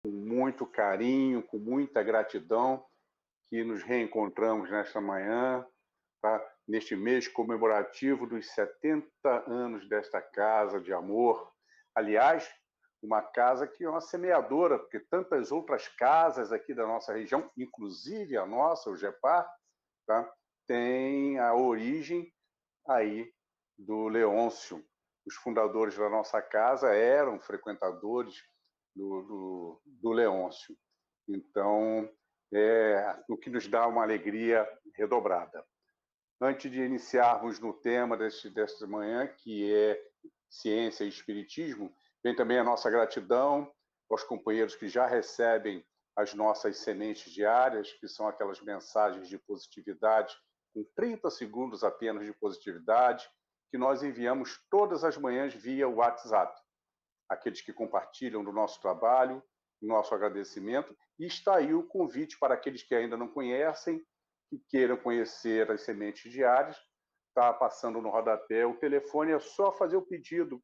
com muito carinho, com muita gratidão, que nos reencontramos nesta manhã, tá? Neste mês comemorativo dos 70 anos desta casa de amor. Aliás, uma casa que é uma semeadora, porque tantas outras casas aqui da nossa região, inclusive a nossa, o GEPAR, tá? Tem a origem aí do Leôncio. Os fundadores da nossa casa eram frequentadores do Leôncio. Então, o que nos dá uma alegria redobrada. Antes de iniciarmos no tema desta manhã, que é ciência e espiritismo, vem também a nossa gratidão aos companheiros que já recebem as nossas sementes diárias, que são aquelas mensagens de positividade, com 30 segundos apenas de positividade, que nós enviamos todas as manhãs via WhatsApp. Aqueles que compartilham do nosso trabalho, nosso agradecimento, e está aí o convite para aqueles que ainda não conhecem, que queiram conhecer as sementes diárias, está passando no rodapé o telefone, é só fazer o pedido,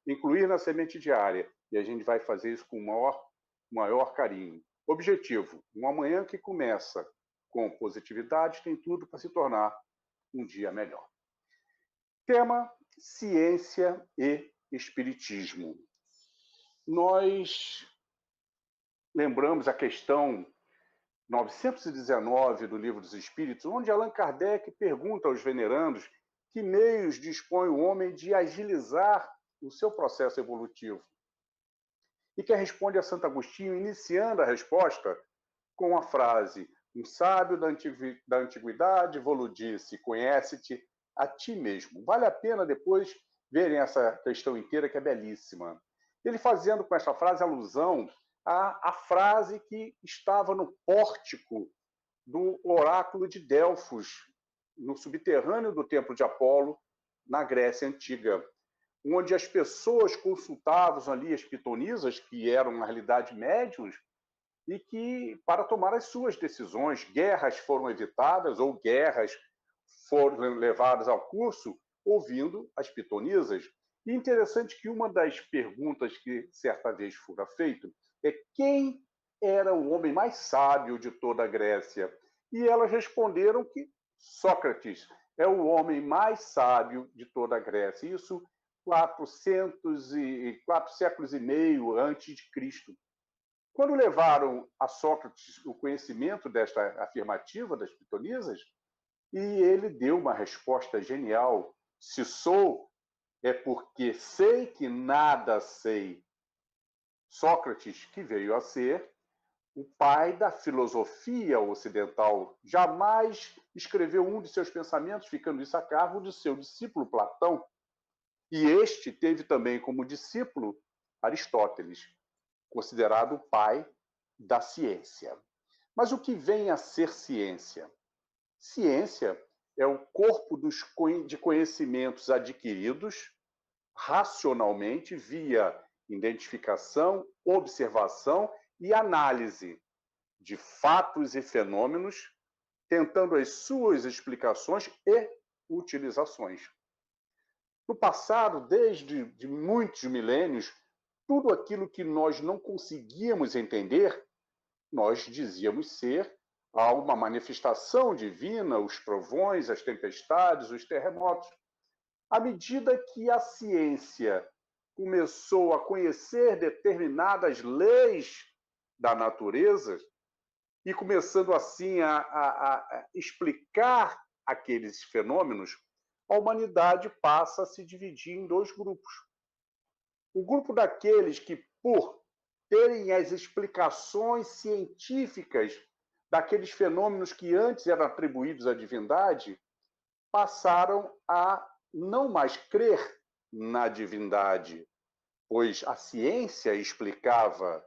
incluir na semente diária, e a gente vai fazer isso com o maior carinho. Objetivo, uma manhã que começa com positividade, tem tudo para se tornar um dia melhor. Tema: ciência e espiritismo. Nós lembramos a questão 919 do Livro dos Espíritos, onde Allan Kardec pergunta aos venerandos que meios dispõe o homem de agilizar o seu processo evolutivo. E que responde a Santo Agostinho, iniciando a resposta com a frase: um sábio da antiguidade vou-lo disse, conhece-te a ti mesmo. Vale a pena depois verem essa questão inteira, que é belíssima. Ele fazendo com essa frase alusão à frase que estava no pórtico do oráculo de Delfos, no subterrâneo do templo de Apolo, na Grécia Antiga, onde as pessoas consultavam ali as pitonisas, que eram, na realidade, médiuns, e que, para tomar as suas decisões, guerras foram evitadas ou guerras foram levadas ao curso ouvindo as pitonisas. E interessante que uma das perguntas que certa vez fora feita é: quem era o homem mais sábio de toda a Grécia? E elas responderam que Sócrates é o homem mais sábio de toda a Grécia. Isso 4 séculos e meio antes de Cristo. Quando levaram a Sócrates o conhecimento desta afirmativa das pitonisas, e ele deu uma resposta genial: se sou, é porque sei que nada sei. Sócrates, que veio a ser o pai da filosofia ocidental, jamais escreveu um de seus pensamentos, ficando isso a cargo de seu discípulo Platão. E este teve também como discípulo Aristóteles, considerado o pai da ciência. Mas o que vem a ser ciência? Ciência é o corpo de conhecimentos adquiridos racionalmente via identificação, observação e análise de fatos e fenômenos, tentando as suas explicações e utilizações. No passado, desde muitos milênios, tudo aquilo que nós não conseguíamos entender, nós dizíamos ser uma manifestação divina, os trovões, as tempestades, os terremotos. À medida que a ciência começou a conhecer determinadas leis da natureza e começando assim a explicar aqueles fenômenos, a humanidade passa a se dividir em dois grupos. O grupo daqueles que, por terem as explicações científicas daqueles fenômenos que antes eram atribuídos à divindade, passaram a não mais crer na divindade, pois a ciência explicava,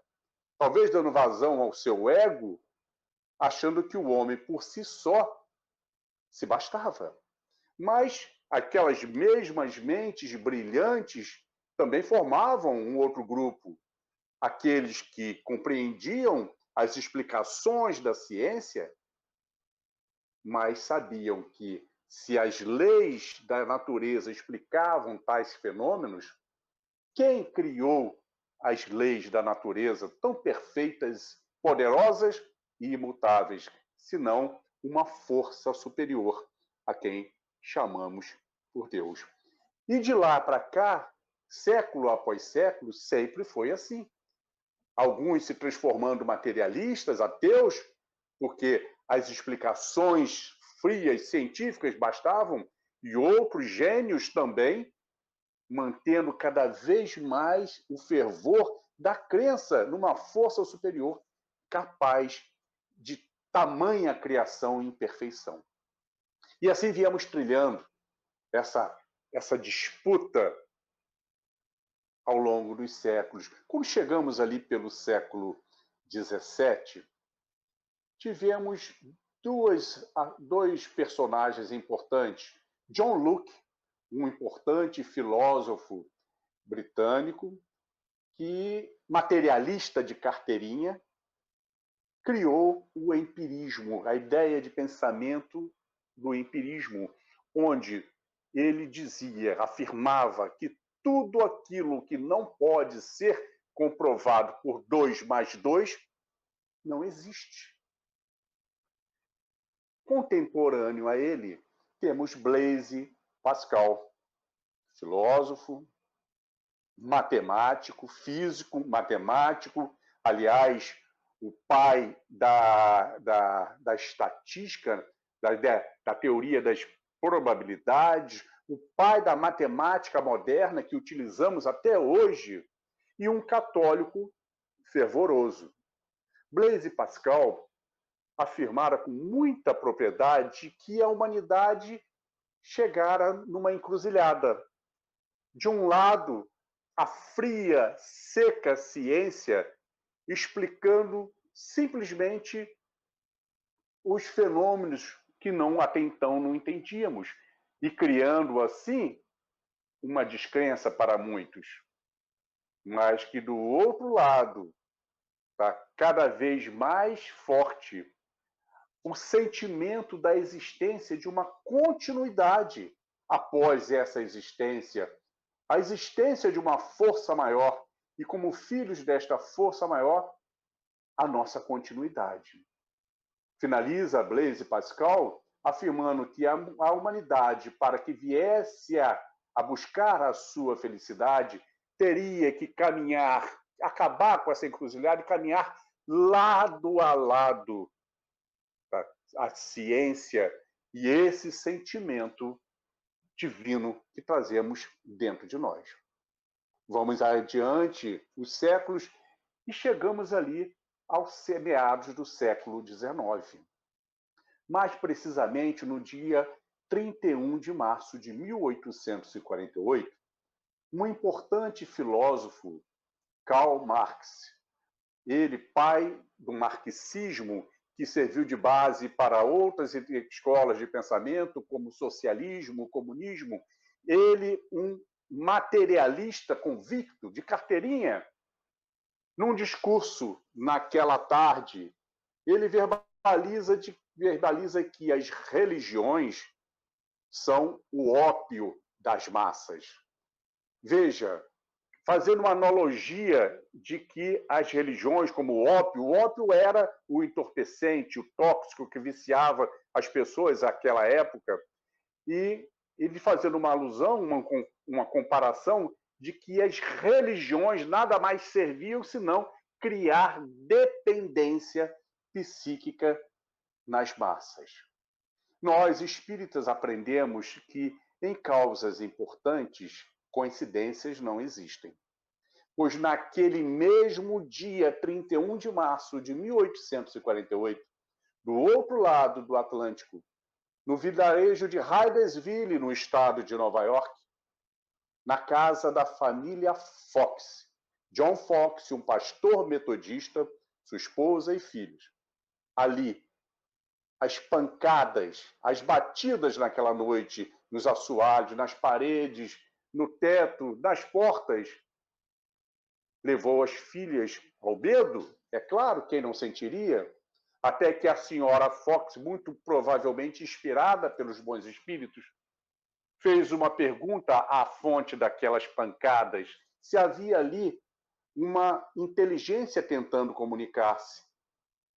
talvez dando vazão ao seu ego, achando que o homem por si só se bastava. Mas aquelas mesmas mentes brilhantes também formavam um outro grupo, aqueles que compreendiam as explicações da ciência, mas sabiam que, se as leis da natureza explicavam tais fenômenos, quem criou as leis da natureza tão perfeitas, poderosas e imutáveis, senão uma força superior a quem chamamos por Deus. E de lá para cá, século após século, sempre foi assim. Alguns se transformando materialistas, ateus, porque as explicações frias, científicas bastavam, e outros gênios também, mantendo cada vez mais o fervor da crença numa força superior capaz de tamanha criação e imperfeição. E assim viemos trilhando essa disputa ao longo dos séculos. Quando chegamos ali pelo século XVII, tivemos dois personagens importantes. John Locke, um importante filósofo britânico, que, materialista de carteirinha, criou o empirismo, a ideia de pensamento do empirismo, onde ele dizia, afirmava que tudo aquilo que não pode ser comprovado por 2 mais 2 não existe. Contemporâneo a ele, temos Blaise Pascal, filósofo, matemático, físico, matemático, aliás, o pai da estatística, da teoria das probabilidades, o pai da matemática moderna que utilizamos até hoje, e um católico fervoroso. Blaise Pascal afirmara com muita propriedade que a humanidade chegara numa encruzilhada. De um lado, a fria, seca ciência explicando simplesmente os fenômenos que até então não entendíamos e criando assim uma descrença para muitos. Mas que do outro lado está cada vez mais forte o sentimento da existência de uma continuidade após essa existência, a existência de uma força maior e, como filhos desta força maior, a nossa continuidade. Finaliza Blaise Pascal afirmando que a humanidade, para que viesse a buscar a sua felicidade, teria que caminhar, acabar com essa encruzilhada e caminhar lado a lado a ciência e esse sentimento divino que trazemos dentro de nós. Vamos adiante os séculos e chegamos ali aos meados do século XIX. Mais precisamente no dia 31 de março de 1848, um importante filósofo, Karl Marx, ele pai do marxismo, que serviu de base para outras escolas de pensamento, como socialismo, comunismo, ele, um materialista convicto, de carteirinha, num discurso naquela tarde, ele verbaliza que as religiões são o ópio das massas. Veja, fazendo uma analogia de que as religiões, como o ópio era o entorpecente, o tóxico que viciava as pessoas naquela época, e ele fazendo uma alusão, uma comparação de que as religiões nada mais serviam senão criar dependência psíquica nas massas. Nós, espíritas, aprendemos que em causas importantes, coincidências não existem. Pois naquele mesmo dia 31 de março de 1848, do outro lado do Atlântico, no vilarejo de Hydesville, no estado de Nova York, na casa da família Fox, John Fox, um pastor metodista, sua esposa e filhos. Ali, as pancadas, as batidas naquela noite, nos assoalhos, nas paredes, no teto, nas portas, levou as filhas ao medo, é claro, quem não sentiria, até que a senhora Fox, muito provavelmente inspirada pelos bons espíritos, fez uma pergunta à fonte daquelas pancadas, se havia ali uma inteligência tentando comunicar-se.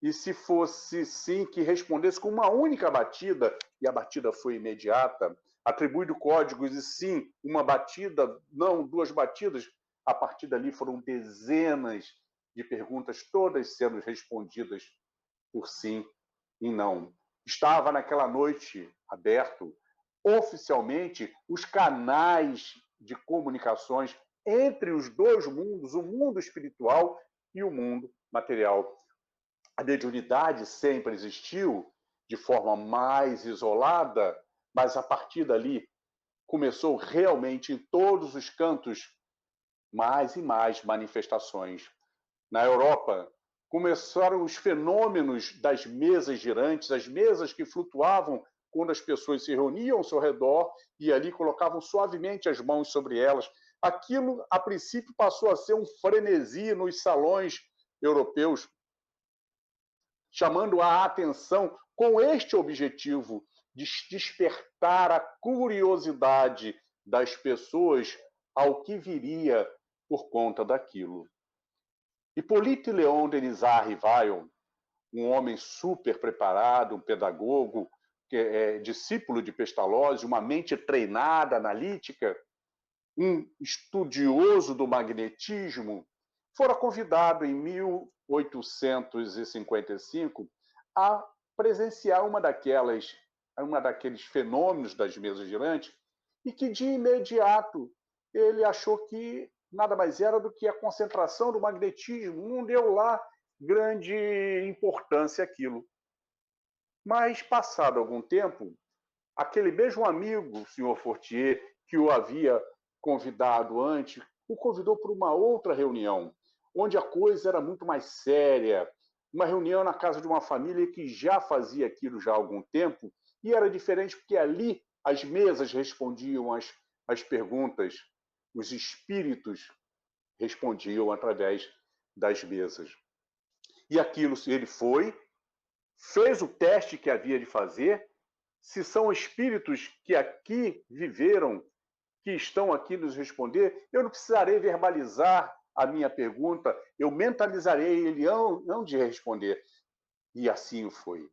E se fosse sim que respondesse com uma única batida, e a batida foi imediata, atribuindo códigos e sim uma batida, não duas batidas, a partir dali foram dezenas de perguntas, todas sendo respondidas por sim e não. Estava naquela noite aberto oficialmente os canais de comunicações entre os dois mundos, o mundo espiritual e o mundo material. A mediunidade sempre existiu de forma mais isolada, mas a partir dali começou realmente em todos os cantos mais e mais manifestações. Na Europa, começaram os fenômenos das mesas girantes, as mesas que flutuavam quando as pessoas se reuniam ao seu redor e ali colocavam suavemente as mãos sobre elas. Aquilo, a princípio, passou a ser um frenesi nos salões europeus, chamando a atenção com este objetivo de despertar a curiosidade das pessoas ao que viria por conta daquilo. Hippolyte Léon Denisard Rivail, um homem super preparado, um pedagogo, que é discípulo de Pestalozzi, uma mente treinada, analítica, um estudioso do magnetismo, fora convidado em 1855 a presenciar uma daqueles fenômenos das mesas girantes e que de imediato ele achou que nada mais era do que a concentração do magnetismo, não deu lá grande importância àquilo. Mas, passado algum tempo, aquele mesmo amigo, o senhor Fortier, que o havia convidado antes, o convidou para uma outra reunião, onde a coisa era muito mais séria, uma reunião na casa de uma família que já fazia aquilo já há algum tempo, e era diferente porque ali as mesas respondiam às perguntas, os espíritos respondiam através das mesas. E aquilo, ele foi, fez o teste que havia de fazer, se são espíritos que aqui viveram, que estão aqui nos responder, eu não precisarei verbalizar a minha pergunta, eu mentalizarei ele não de responder. E assim foi.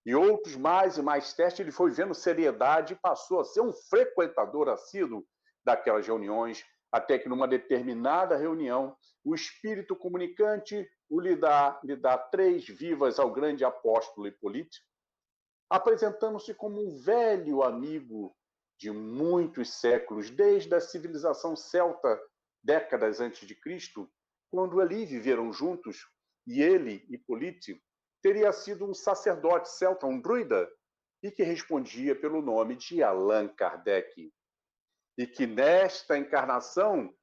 E outros mais e mais testes, ele foi vendo seriedade e passou a ser um frequentador assíduo daquelas reuniões, até que numa determinada reunião, o espírito comunicante lhe dá 3 vivas ao grande apóstolo Hippolyte, apresentando-se como um velho amigo de muitos séculos, desde a civilização celta, décadas antes de Cristo, quando ali viveram juntos, e ele, Hippolyte, teria sido um sacerdote celta, um druida, e que respondia pelo nome de Allan Kardec. E que nesta encarnação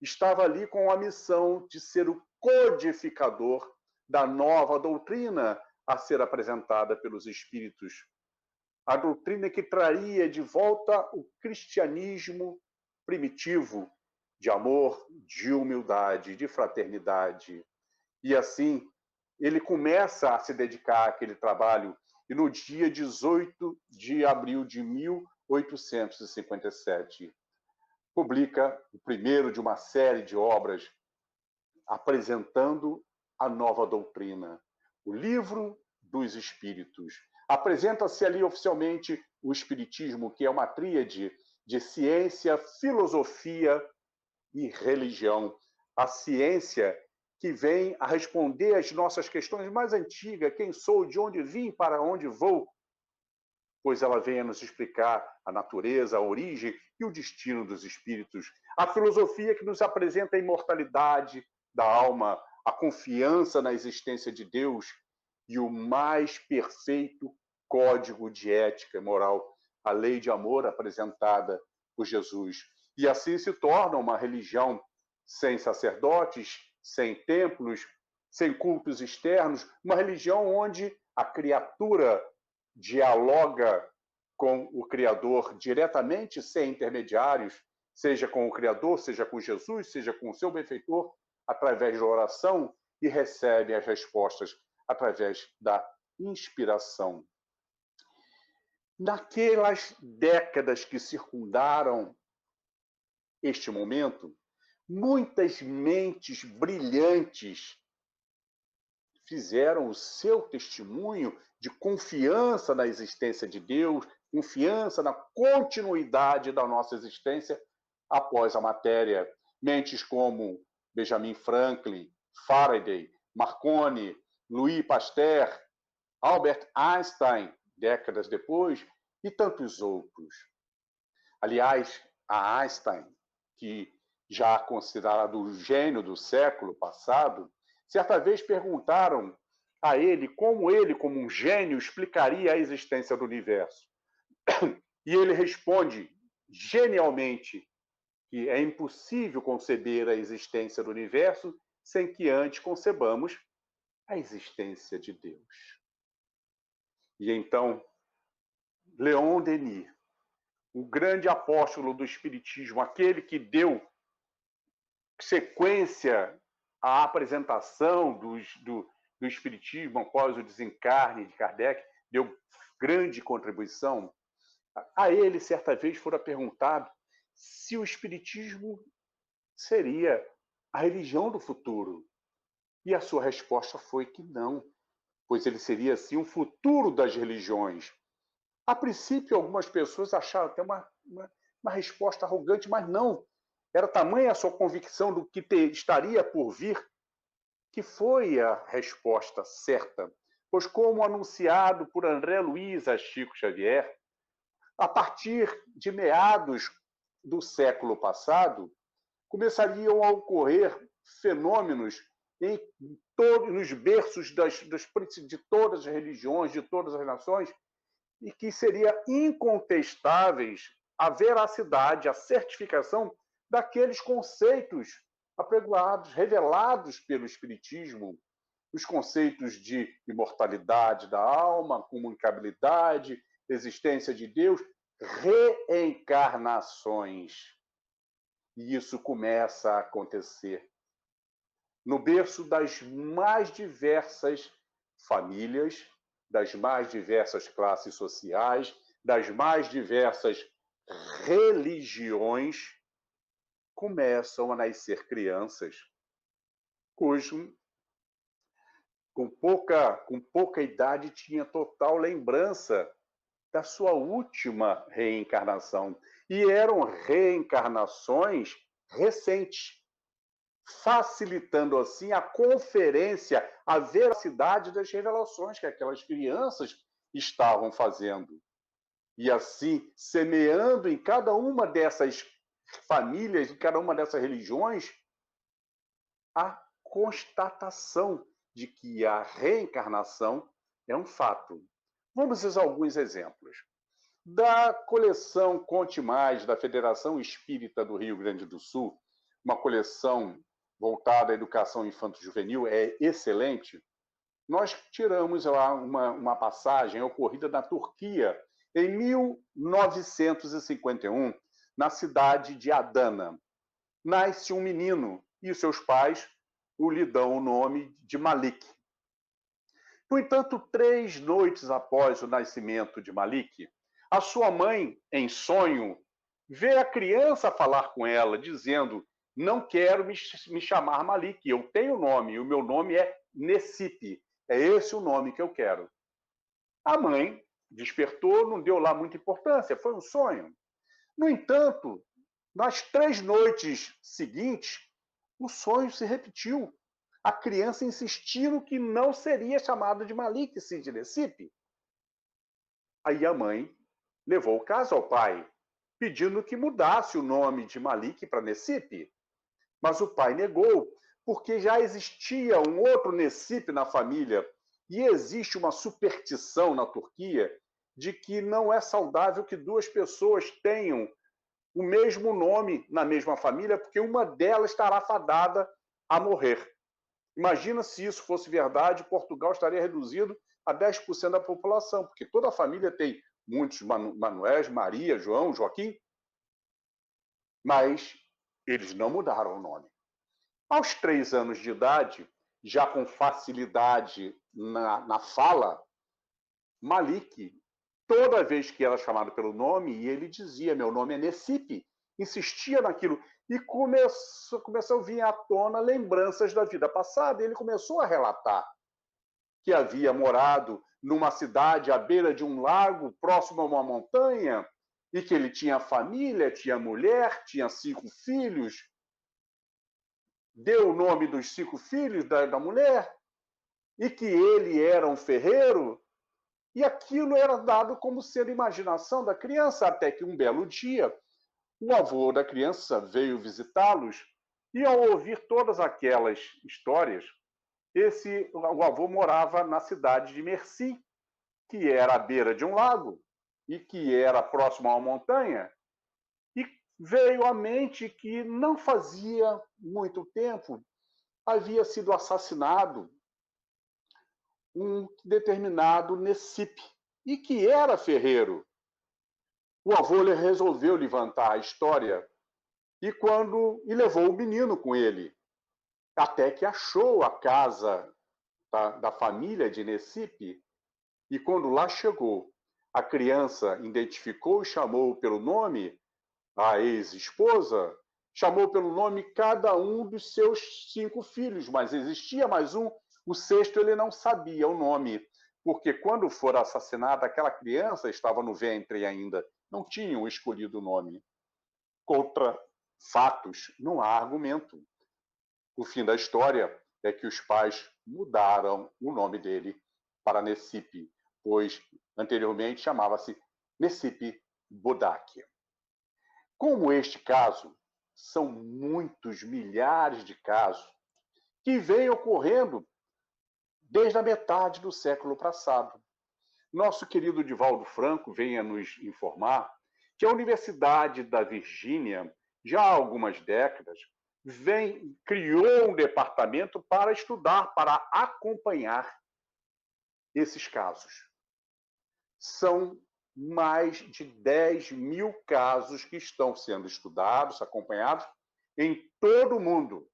estava ali com a missão de ser o codificador da nova doutrina a ser apresentada pelos espíritos. A doutrina que traria de volta o cristianismo primitivo, de amor, de humildade, de fraternidade. E assim, ele começa a se dedicar àquele trabalho, e no dia 18 de abril de 1857, publica o primeiro de uma série de obras apresentando a nova doutrina, o Livro dos Espíritos. Apresenta-se ali oficialmente o Espiritismo, que é uma tríade de ciência, filosofia e religião. A ciência que vem a responder às nossas questões mais antigas: quem sou, de onde vim, para onde vou? Pois ela vem a nos explicar a natureza, a origem e o destino dos espíritos. A filosofia que nos apresenta a imortalidade da alma, a confiança na existência de Deus e o mais perfeito código de ética e moral, a lei de amor apresentada por Jesus. E assim se torna uma religião sem sacerdotes, sem templos, sem cultos externos, uma religião onde a criatura dialoga com o Criador diretamente, sem intermediários, seja com o Criador, seja com Jesus, seja com o seu benfeitor, através da oração, e recebe as respostas através da inspiração. Naquelas décadas que circundaram este momento, muitas mentes brilhantes fizeram o seu testemunho de confiança na existência de Deus, confiança na continuidade da nossa existência após a matéria. Mentes como Benjamin Franklin, Faraday, Marconi, Louis Pasteur, Albert Einstein, décadas depois, e tantos outros. Aliás, a Einstein, que já considerado o gênio do século passado, certa vez perguntaram a ele, como um gênio, explicaria a existência do universo. E ele responde genialmente que é impossível conceber a existência do universo sem que antes concebamos a existência de Deus. E então, Leon Denis, o grande apóstolo do Espiritismo, aquele que deu sequência à apresentação do Espiritismo após o desencarne de Kardec, deu grande contribuição. A ele, certa vez, fora perguntado se o Espiritismo seria a religião do futuro. E a sua resposta foi que não, pois ele seria, sim, o futuro das religiões. A princípio, algumas pessoas acharam até uma resposta arrogante, mas não. Era tamanha a sua convicção do que estaria por vir, que foi a resposta certa. Pois, como anunciado por André Luiz a Chico Xavier, a partir de meados do século passado, começariam a ocorrer fenômenos nos berços de todas as religiões, de todas as nações, e que seria incontestáveis a veracidade, a certificação daqueles conceitos apregoados, revelados pelo Espiritismo, os conceitos de imortalidade da alma, comunicabilidade, existência de Deus, reencarnações. E isso começa a acontecer no berço das mais diversas famílias, das mais diversas classes sociais, das mais diversas religiões, começam a nascer crianças cujo, com pouca idade, tinha total lembrança da sua última reencarnação. E eram reencarnações recentes, facilitando assim a conferência, a veracidade das revelações que aquelas crianças estavam fazendo. E assim, semeando em cada uma dessas famílias, em cada uma dessas religiões, a constatação de que a reencarnação é um fato. Vamos usar alguns exemplos. Da coleção Conte Mais, da Federação Espírita do Rio Grande do Sul, uma coleção voltada à educação infanto-juvenil, é excelente. Nós tiramos lá uma passagem ocorrida na Turquia, em 1951, na cidade de Adana. Nasce um menino e seus pais lhe dão o nome de Malik. No entanto, 3 noites após o nascimento de Malik, a sua mãe, em sonho, vê a criança falar com ela, dizendo: não quero me chamar Malik, eu tenho nome, e o meu nome é Necipe. É esse o nome que eu quero. A mãe despertou, não deu lá muita importância, foi um sonho. No entanto, nas 3 noites seguintes, o sonho se repetiu. A criança insistindo que não seria chamada de Malik, sim de Necipe. Aí a mãe levou o caso ao pai, pedindo que mudasse o nome de Malik para Necipe. Mas o pai negou, porque já existia um outro Necipe na família. E existe uma superstição na Turquia de que não é saudável que 2 pessoas tenham o mesmo nome na mesma família, porque uma delas estará fadada a morrer. Imagina se isso fosse verdade, Portugal estaria reduzido a 10% da população, porque toda a família tem muitos Manuéis, Maria, João, Joaquim, mas eles não mudaram o nome. Aos 3 anos de idade, já com facilidade na fala, Malik, toda vez que era chamado pelo nome, ele dizia: meu nome é Necipe, insistia naquilo. E começou a vir à tona lembranças da vida passada. E ele começou a relatar que havia morado numa cidade à beira de um lago, próximo a uma montanha, e que ele tinha família, tinha mulher, tinha 5 filhos. Deu o nome dos 5 filhos da mulher, e que ele era um ferreiro. E aquilo era dado como sendo imaginação da criança, até que um belo dia o avô da criança veio visitá-los e, ao ouvir todas aquelas histórias, o avô morava na cidade de Merci, que era à beira de um lago e que era próximo a uma montanha, e veio à mente que não fazia muito tempo havia sido assassinado um determinado Necipe, e que era ferreiro. O avô resolveu levantar a história e levou o menino com ele, até que achou a casa da família de Necipe. E quando lá chegou, a criança identificou e chamou pelo nome a ex-esposa, chamou pelo nome cada um dos seus 5 filhos, mas existia mais um, o sexto ele não sabia o nome, porque quando for assassinada, aquela criança estava no ventre ainda, não tinham escolhido o nome. Contra fatos, não há argumento. O fim da história é que os pais mudaram o nome dele para Necipe, pois anteriormente chamava-se Necipe Bodak. Como este caso, são muitos milhares de casos que vêm ocorrendo desde a metade do século passado. Nosso querido Divaldo Franco vem a nos informar que a Universidade da Virgínia, já há algumas décadas, criou um departamento para estudar, para acompanhar esses casos. São mais de 10 mil casos que estão sendo estudados, acompanhados em todo o mundo.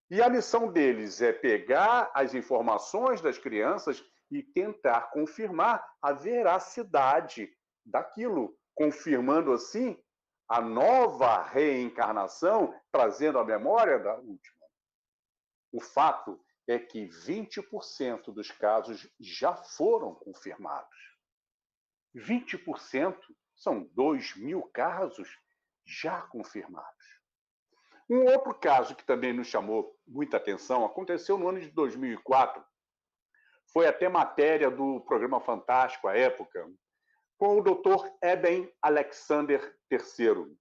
E a missão deles é pegar as informações das crianças e tentar confirmar a veracidade daquilo, confirmando assim a nova reencarnação, trazendo a memória da última. O fato é que 20% dos casos já foram confirmados. 20% são 2 mil casos já confirmados. Um outro caso que também nos chamou muita atenção aconteceu no ano de 2004. Foi até matéria do programa Fantástico à época, com o Dr. Eben Alexander III,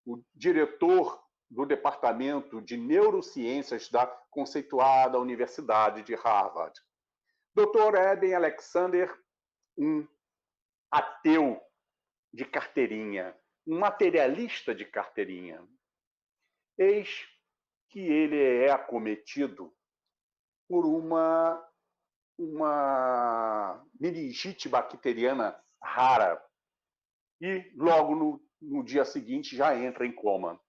o diretor do Departamento de Neurociências da conceituada Universidade de Harvard. Dr. Eben Alexander, um ateu de carteirinha, um materialista de carteirinha. Eis que ele é acometido por uma meningite bacteriana rara e logo no dia seguinte já entra em coma.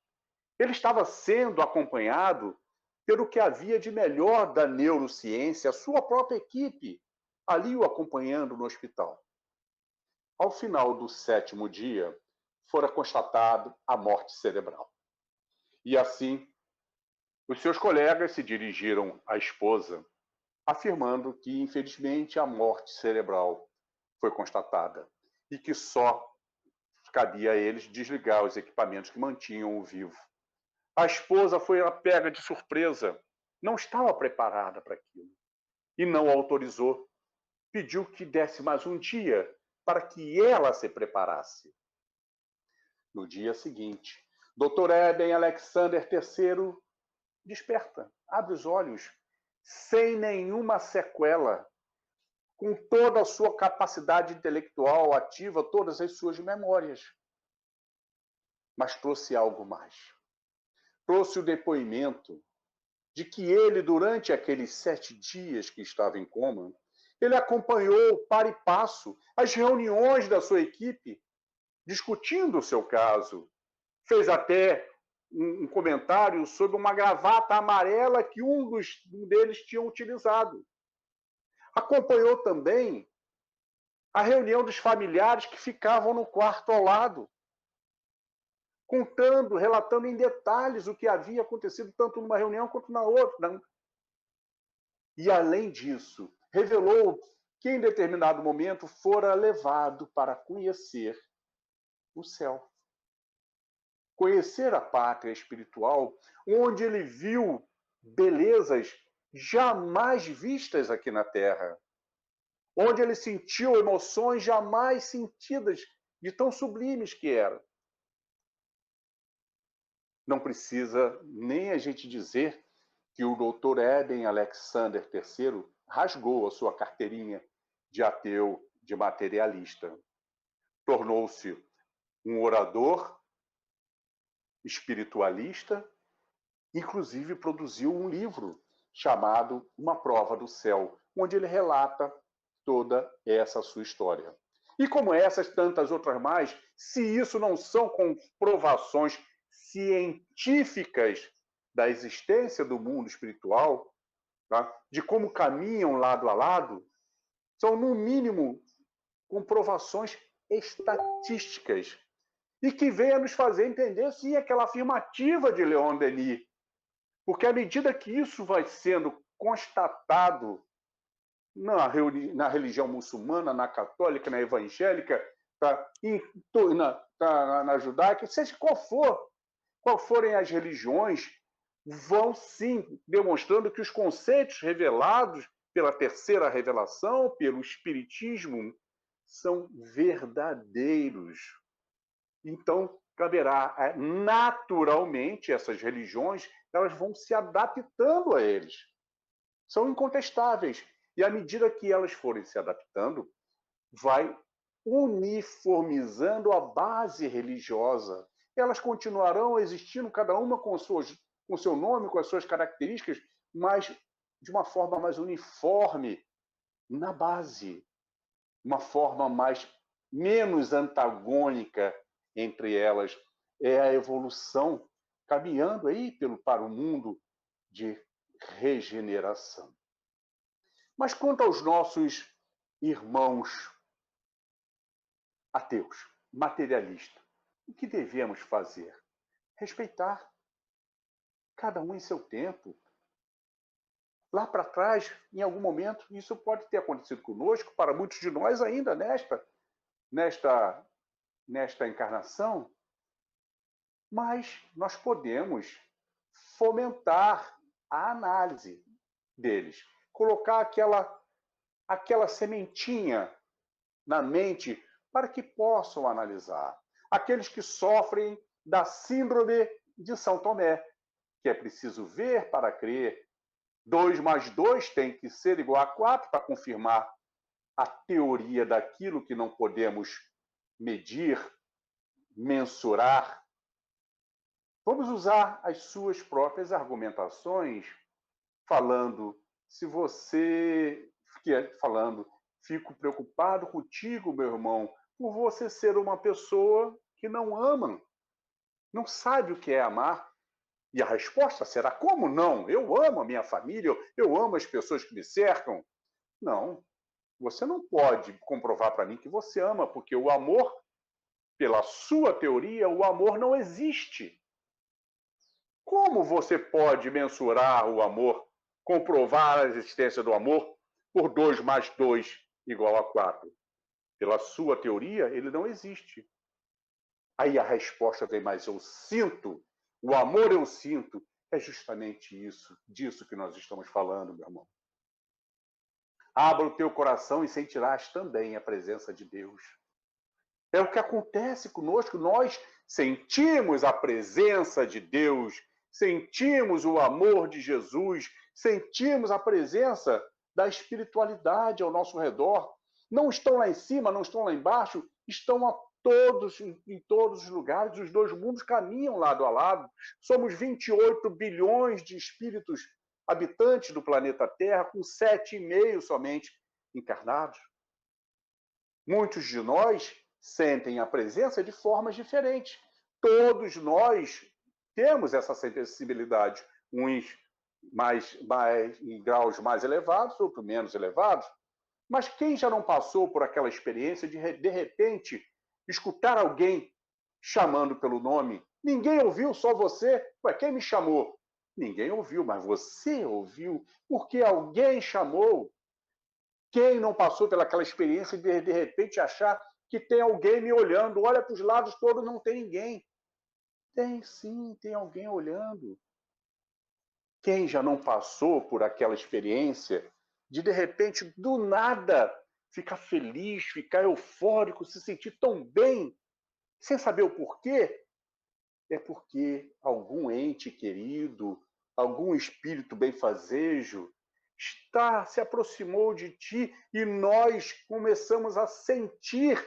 Ele estava sendo acompanhado pelo que havia de melhor da neurociência, a sua própria equipe, ali o acompanhando no hospital. Ao final do 7º dia, fora constatado a morte cerebral. E assim, os seus colegas se dirigiram à esposa, afirmando que, infelizmente, a morte cerebral foi constatada e que só cabia a eles desligar os equipamentos que mantinham-o vivo. A esposa foi pega de surpresa, não estava preparada para aquilo e não autorizou. Pediu que desse mais um dia para que ela se preparasse. No dia seguinte, Dr. Eben Alexander III desperta, abre os olhos, sem nenhuma sequela, com toda a sua capacidade intelectual ativa, todas as suas memórias. Mas trouxe algo mais. Trouxe o depoimento de que ele, durante aqueles 7 dias que estava em coma, ele acompanhou para e passo as reuniões da sua equipe, discutindo o seu caso. Fez até um comentário sobre uma gravata amarela que um deles tinha utilizado. Acompanhou também a reunião dos familiares que ficavam no quarto ao lado. contando, relatando em detalhes o que havia acontecido tanto numa reunião quanto na outra. E, além disso, revelou que em determinado momento fora levado para conhecer o céu. Conhecer a pátria espiritual, onde ele viu belezas jamais vistas aqui na Terra, onde ele sentiu emoções jamais sentidas, de tão sublimes que eram. Não precisa nem a gente dizer que o Dr. Eben Alexander III rasgou a sua carteirinha de ateu, de materialista. Tornou-se um orador espiritualista, inclusive produziu um livro chamado Uma Prova do Céu, onde ele relata toda essa sua história. E como essas, tantas outras mais, se isso não são comprovações científicas da existência do mundo espiritual, tá? De como caminham lado a lado, são, no mínimo, comprovações estatísticas e que vêm a nos fazer entender, sim, aquela afirmativa de Leon Denis. Porque à medida que isso vai sendo constatado na religião muçulmana, na católica, na evangélica, tá? Na judaica, seja qual forem as religiões, vão sim demonstrando que os conceitos revelados pela terceira revelação, pelo Espiritismo, são verdadeiros. Então, caberá naturalmente essas religiões, elas vão se adaptando a eles. São incontestáveis. E à medida que elas forem se adaptando, vai uniformizando a base religiosa. Elas continuarão existindo, cada uma com seu nome, com as suas características, mas de uma forma mais uniforme na base, uma forma menos antagônica entre elas. É a evolução caminhando aí para o mundo de regeneração. Mas quanto aos nossos irmãos ateus, materialistas, o que devemos fazer? Respeitar cada um em seu tempo. Lá para trás, em algum momento, isso pode ter acontecido conosco, para muitos de nós ainda nesta encarnação, mas nós podemos fomentar a análise deles, colocar aquela sementinha na mente para que possam analisar. Aqueles que sofrem da síndrome de São Tomé, que é preciso ver para crer. 2 mais 2 tem que ser igual a 4 para confirmar a teoria daquilo que não podemos medir, mensurar. Vamos usar as suas próprias argumentações, fico preocupado contigo, meu irmão, por você ser uma pessoa que não ama, não sabe o que é amar. E a resposta será: como não? Eu amo a minha família, eu amo as pessoas que me cercam. Não, você não pode comprovar para mim que você ama, porque o amor, pela sua teoria, o amor não existe. Como você pode mensurar o amor, comprovar a existência do amor por 2 mais 2 igual a 4? Pela sua teoria, ele não existe. Aí a resposta vem: mas eu sinto, o amor eu sinto. É justamente disso que nós estamos falando, meu irmão. Abra o teu coração e sentirás também a presença de Deus. É o que acontece conosco. Nós sentimos a presença de Deus, sentimos o amor de Jesus, sentimos a presença da espiritualidade ao nosso redor. Não estão lá em cima, não estão lá embaixo, estão em todos os lugares. Os dois mundos caminham lado a lado. Somos 28 bilhões de espíritos habitantes do planeta Terra, com 7,5 somente encarnados. Muitos de nós sentem a presença de formas diferentes. Todos nós temos essa sensibilidade, uns em graus mais elevados, outros menos elevados. Mas quem já não passou por aquela experiência de repente, escutar alguém chamando pelo nome Ninguém ouviu, só você. Ué, quem me chamou? Ninguém ouviu, mas você ouviu, porque alguém chamou. Quem não passou pelaquela experiência de repente achar que tem alguém me olhando? Olha para os lados todos, não tem ninguém. Tem sim, tem alguém olhando. Quem já não passou por aquela experiência de repente, do nada, ficar feliz, ficar eufórico, se sentir tão bem, sem saber o porquê? É porque algum ente querido, algum espírito benfazejo se aproximou de ti e nós começamos a sentir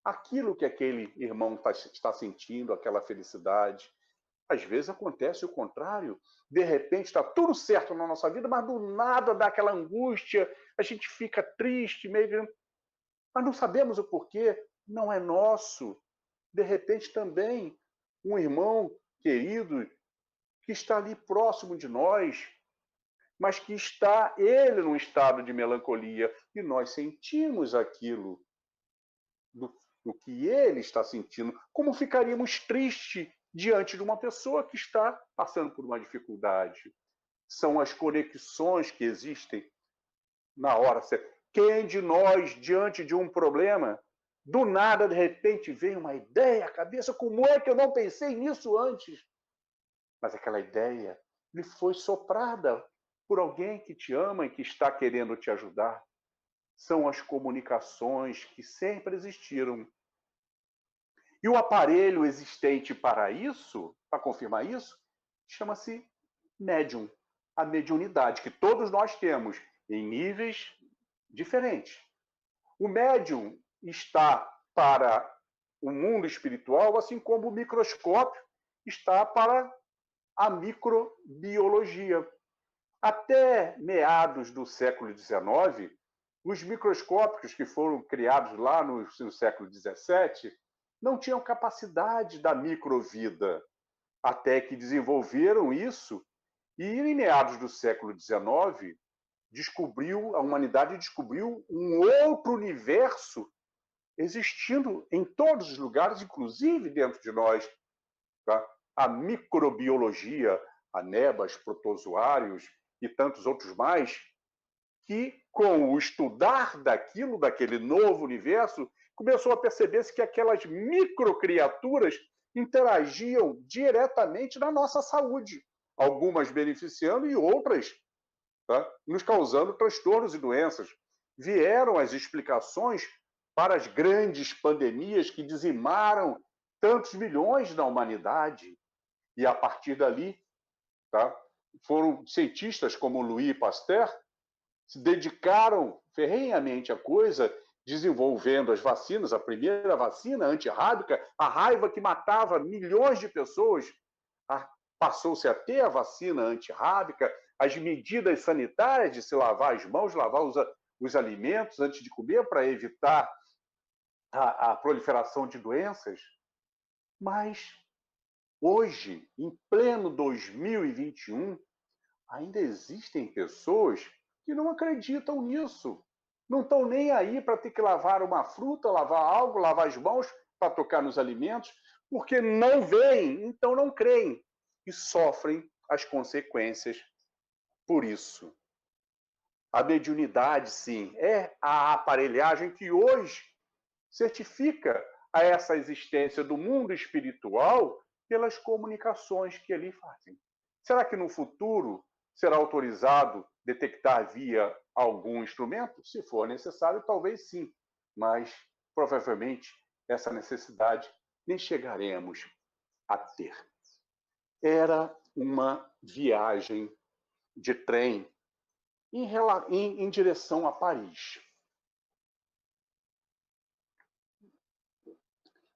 aquilo que aquele irmão está sentindo, aquela felicidade. Às vezes acontece o contrário. De repente está tudo certo na nossa vida, mas do nada dá aquela angústia, a gente fica triste, meio... mas não sabemos o porquê, não é nosso. De repente também um irmão querido que está ali próximo de nós, mas que está ele num estado de melancolia e nós sentimos aquilo do que ele está sentindo. Como ficaríamos tristes diante de uma pessoa que está passando por uma dificuldade? São as conexões que existem na hora certa. Quem de nós, diante de um problema, do nada, de repente, vem uma ideia à cabeça, como é que eu não pensei nisso antes? Mas aquela ideia lhe foi soprada por alguém que te ama e que está querendo te ajudar. São as comunicações que sempre existiram. E o aparelho existente para isso, para confirmar isso, chama-se médium. A mediunidade, que todos nós temos em níveis diferentes. O médium está para o mundo espiritual, assim como o microscópio está para a microbiologia. Até meados do século XIX, os microscópios que foram criados lá no século XVII não tinham capacidade da microvida, até que desenvolveram isso e, em meados do século XIX, a humanidade descobriu um outro universo existindo em todos os lugares, inclusive dentro de nós. Tá? A microbiologia, amebas, protozoários e tantos outros mais, que com o estudar daquele novo universo, começou a perceber-se que aquelas microcriaturas interagiam diretamente na nossa saúde, algumas beneficiando e outras, tá, nos causando transtornos e doenças. Vieram as explicações para as grandes pandemias que dizimaram tantos milhões da humanidade. E a partir dali, tá, foram cientistas como Louis Pasteur se dedicaram ferrenhamente à coisa, desenvolvendo as vacinas, a primeira vacina antirrábica, a raiva que matava milhões de pessoas, passou-se a ter a vacina antirrábica, as medidas sanitárias de se lavar as mãos, lavar os alimentos antes de comer para evitar a proliferação de doenças. Mas hoje, em pleno 2021, ainda existem pessoas que não acreditam nisso. Não estão nem aí para ter que lavar uma fruta, lavar algo, lavar as mãos para tocar nos alimentos, porque não veem, então não creem e sofrem as consequências por isso. A mediunidade, sim, é a aparelhagem que hoje certifica a essa existência do mundo espiritual pelas comunicações que ali fazem. Será que no futuro será autorizado detectar via algum instrumento? Se for necessário, talvez sim, mas provavelmente essa necessidade nem chegaremos a ter. Era uma viagem de trem em direção a Paris.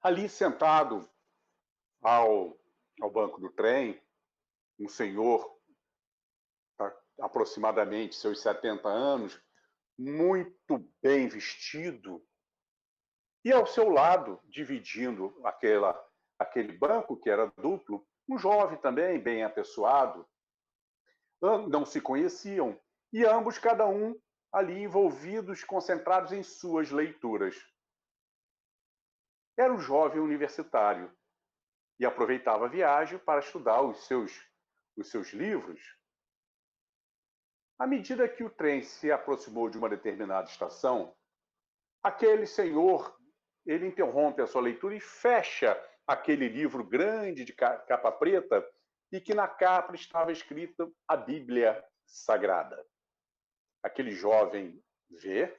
Ali sentado ao banco do trem, um senhor, aproximadamente seus 70 anos, muito bem vestido, e ao seu lado, dividindo aquele banco, que era duplo, um jovem também, bem apessoado. Não se conheciam, e ambos, cada um, ali envolvidos, concentrados em suas leituras. Era um jovem universitário, e aproveitava a viagem para estudar os seus livros. À medida que o trem se aproximou de uma determinada estação, aquele senhor, ele interrompe a sua leitura e fecha aquele livro grande de capa preta e que na capa estava escrita a Bíblia Sagrada. Aquele jovem vê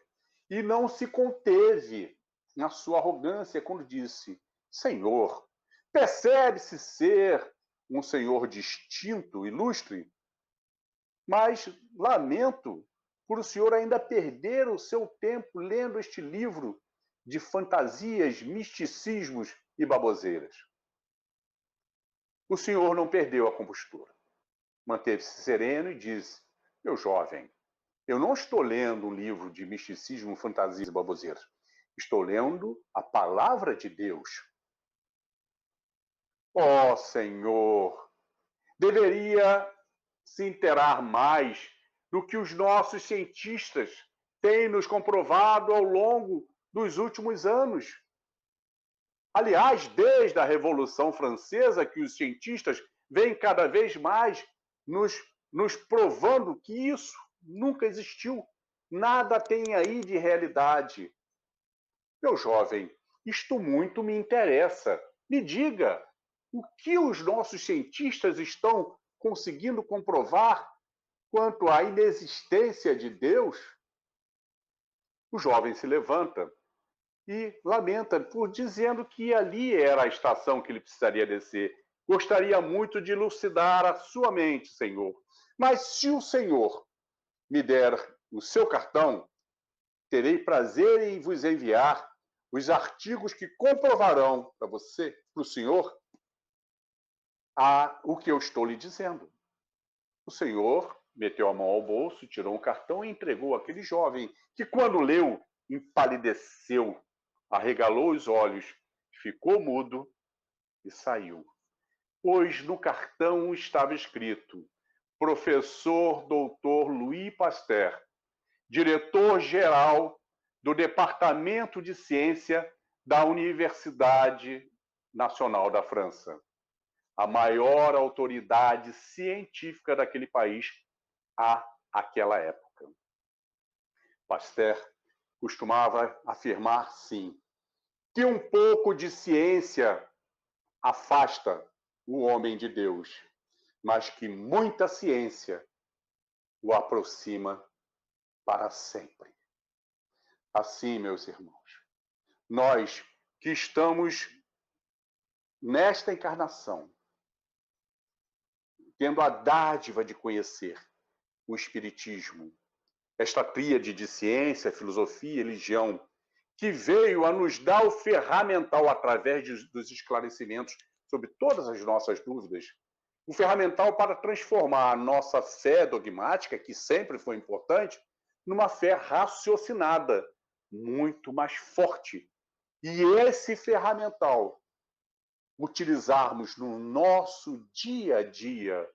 e não se conteve na sua arrogância quando disse: Senhor, percebe-se ser um senhor distinto, ilustre, mas lamento por o senhor ainda perder o seu tempo lendo este livro de fantasias, misticismos e baboseiras. O senhor não perdeu a compostura. Manteve-se sereno e disse: Meu jovem, eu não estou lendo um livro de misticismo, fantasias e baboseiras. Estou lendo a palavra de Deus. Ó Senhor, deveria se interar mais do que os nossos cientistas têm nos comprovado ao longo dos últimos anos. Aliás, desde a Revolução Francesa, que os cientistas vêm cada vez mais nos provando que isso nunca existiu. Nada tem aí de realidade. Meu jovem, isto muito me interessa. Me diga, o que os nossos cientistas estão conseguindo comprovar quanto à inexistência de Deus? O jovem se levanta e lamenta por dizendo que ali era a estação que ele precisaria descer. Gostaria muito de elucidar a sua mente, Senhor. Mas se o Senhor me der o seu cartão, terei prazer em vos enviar os artigos que comprovarão para você, para o senhor, o que eu estou lhe dizendo. O senhor meteu a mão ao bolso, tirou um cartão e entregou àquele jovem, que quando leu, empalideceu, arregalou os olhos, ficou mudo e saiu. Pois no cartão estava escrito: Professor Dr. Louis Pasteur, diretor-geral do Departamento de Ciência da Universidade Nacional da França, a maior autoridade científica daquele país àquela época. Pasteur costumava afirmar, sim, que um pouco de ciência afasta o homem de Deus, mas que muita ciência o aproxima para sempre. Assim, meus irmãos, nós que estamos nesta encarnação, tendo a dádiva de conhecer o Espiritismo, esta tríade de ciência, filosofia e religião, que veio a nos dar o ferramental através dos esclarecimentos sobre todas as nossas dúvidas, o ferramental para transformar a nossa fé dogmática, que sempre foi importante, numa fé raciocinada, muito mais forte. E esse ferramental utilizarmos no nosso dia a dia,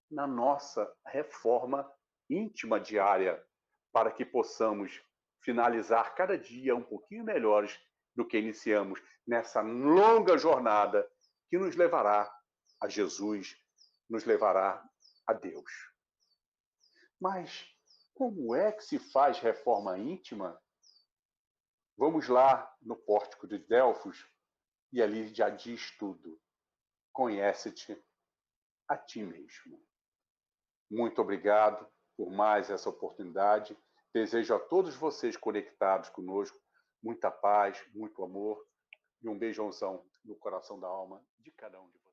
na nossa reforma íntima diária, para que possamos finalizar cada dia um pouquinho melhores do que iniciamos nessa longa jornada que nos levará a Jesus, nos levará a Deus. Mas como é que se faz reforma íntima? Vamos lá no pórtico de Delfos e ali já diz tudo. Conhece-te a ti mesmo. Muito obrigado por mais essa oportunidade. Desejo a todos vocês conectados conosco muita paz, muito amor e um beijãozão no coração da alma de cada um de vocês.